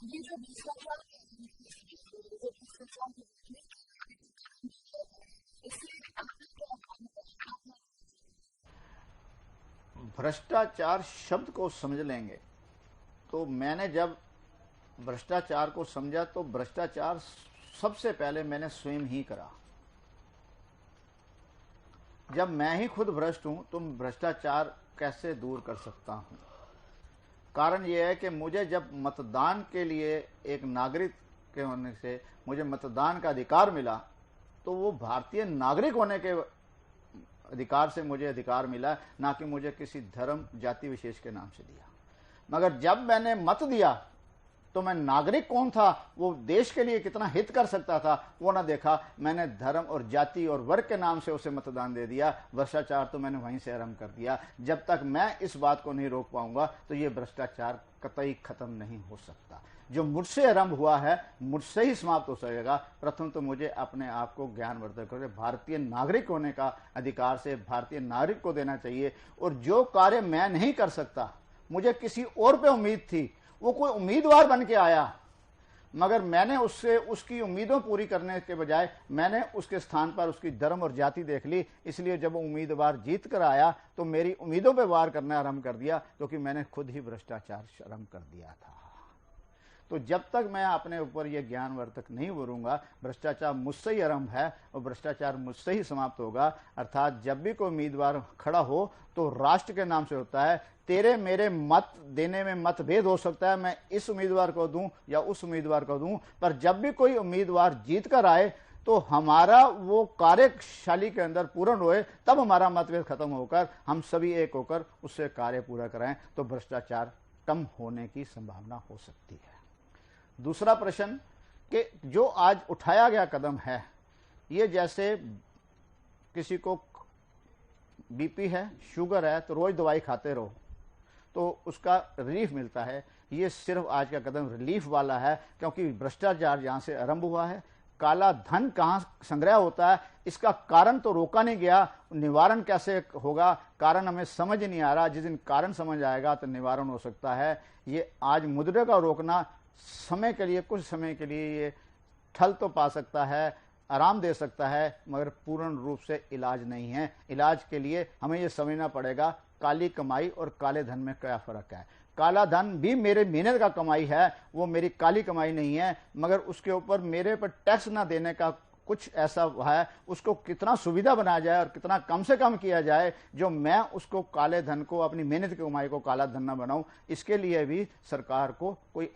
ये जो भ्रष्टाचार जो भ्रष्टाचार की इससे भ्रष्टाचार शब्द को समझ लेंगे तो मैंने जब भ्रष्टाचार को समझा तो भ्रष्टाचार सबसे पहले मैंने स्वयं ही करा। जब मैं ही खुद भ्रष्ट हूं तो भ्रष्टाचार कैसे दूर कर सकता हूं? कारण यह है कि मुझे जब मतदान के लिए एक नागरिक के होने से मुझे मतदान का अधिकार मिला तो वो भारतीय नागरिक होने के अधिकार से मुझे अधिकार मिला, ना कि मुझे किसी धर्म जाति विशेष के नाम से दिया। मगर जब मैंने मत दिया तो मैं नागरिक कौन था, वो देश के लिए कितना हित कर सकता था, वो ना देखा। मैंने धर्म और जाति और वर्ग के नाम से उसे मतदान दे दिया। भ्रष्टाचार तो मैंने वहीं से आरंभ कर दिया। जब तक मैं इस बात को नहीं रोक पाऊंगा तो ये भ्रष्टाचार कतई खत्म नहीं हो सकता। जो मुझसे आरंभ हुआ है मुझसे ही समाप्त हो सकेगा। प्रथम तो मुझे अपने आप को ज्ञानवर्धक करके भारतीय नागरिक होने का अधिकार से भारतीय नागरिक को देना चाहिए। और जो कार्य मैं नहीं कर सकता, मुझे किसी और पे उम्मीद थी, वो कोई उम्मीदवार बन के आया, मगर मैंने उससे उसकी उम्मीदों पूरी करने के बजाय मैंने उसके स्थान पर उसकी धर्म और जाति देख ली। इसलिए जब उम्मीदवार जीत कर आया तो मेरी उम्मीदों पे वार करना आरंभ कर दिया, क्योंकि मैंने खुद ही भ्रष्टाचार आरंभ कर दिया था। तो जब तक मैं अपने ऊपर यह ज्ञानवर्धक नहीं भरूंगा, भ्रष्टाचार मुझसे ही आरंभ है और भ्रष्टाचार मुझसे ही समाप्त होगा। अर्थात जब भी कोई उम्मीदवार खड़ा हो तो राष्ट्र के नाम से होता है। तेरे मेरे मत देने में मतभेद हो सकता है, मैं इस उम्मीदवार को दूं या उस उम्मीदवार को दूं, पर जब भी कोई उम्मीदवार जीत कर आए तो हमारा वो कार्यशैली के अंदर पूर्ण होए, तब हमारा मतभेद खत्म होकर हम सभी एक होकर उससे कार्य पूरा कराएं, तो भ्रष्टाचार कम होने की संभावना हो सकती है। दूसरा प्रश्न कि जो आज उठाया गया कदम है, ये जैसे किसी को बीपी है, शुगर है, तो रोज दवाई खाते रहो तो उसका रिलीफ मिलता है। ये सिर्फ आज का कदम रिलीफ वाला है, क्योंकि भ्रष्टाचार जहां से आरंभ हुआ है, काला धन कहां संग्रह होता है, इसका कारण तो रोका नहीं गया। निवारण कैसे होगा, कारण हमें समझ नहीं आ रहा। जिस दिन कारण समझ आएगा तो निवारण हो सकता है। ये आज मुद्रा का रोकना समय के लिए, कुछ समय के लिए ये ठल तो पा सकता है, आराम दे सकता है, मगर पूर्ण रूप से इलाज नहीं है। इलाज के लिए हमें ये समझना पड़ेगा काली कमाई और काले धन में क्या फर्क है। काला धन भी मेरे मेहनत का कमाई है, वो मेरी काली कमाई नहीं है, मगर उसके ऊपर मेरे पर टैक्स ना देने का कुछ ऐसा है। उसको कितना सुविधा बनाया जाए और कितना कम से कम किया जाए, जो मैं उसको काले धन को, अपनी मेहनत की कमाई को काला धन ना बनाऊं। इसके लिए भी सरकार को कोई